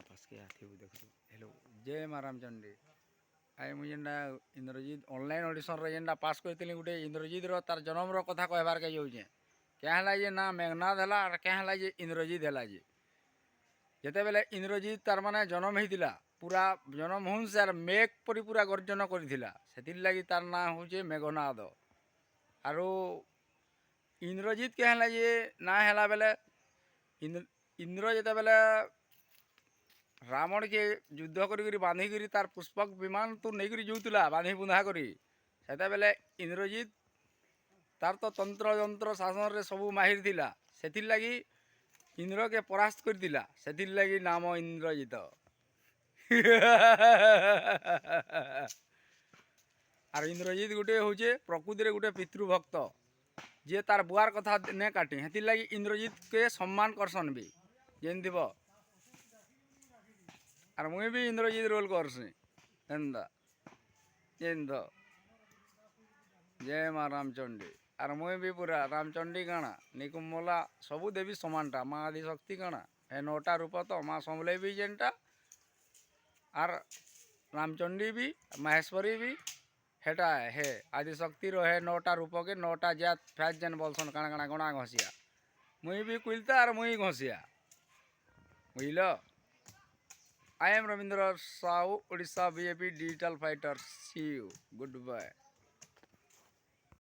पास के आथे देख हेलो जय माँ रामचंडी आई मुझे इंद्रजीत ऑनलाइन ऑडिशन जेनटा पास करती गोटे इंद्रजीत तार जन्म कथा कहबार के जाऊे क्या है जे ना मेघनाथ है क्या है जे इंद्रजीत है जे जिते बेले इंद्रजीत तार माने जन्म होता पूरा जन्म हूँ से मेघ परी पूरा गर्जन कर लगी तार ना हूँ मेघनाथ आरो इंद्रजीत क्या है जे ना है बेले इंद्र जिते बेले रावण के युद्ध करी बांधिकी तार पुष्पक विमान तो नहीं जाऊला बांधि बुंधा करी से बेले इंद्रजीत तार तो तंत्र जंत्र शासन रे सबू माहिर थिला सेथिर लगी इंद्र के परास्त कर दिला सेथिर लगी नाम इंद्रजीत और इंद्रजीत गोटे हूँ प्रकृति गोटे पितृभक्त जे तार बुआर कथा ने काटी हेतिर लगी इंद्रजीत के सम्मान करसन भी जेन थी और मुई भी इंद्रजीत रोल करसी एंदा जेन तो जय माँ रामचंडी और मुई भी पूरा रामचंडी काना निकुमला सबू देवी समानटा माँ आदिशक्ति काना हे 9टा रूप तो माँ समले भी जेनटा और रामचंडी भी महेश्वरी भी हेटा हे आदिशक्ति हे 9टा रूप के 9टा जात फैज जेन बोलसन काना काना गणा घसिया मुई भी कुलता और मुई घसिया बुझल I am Ravindra Sahu Odisha BJP digital fighter see you good bye.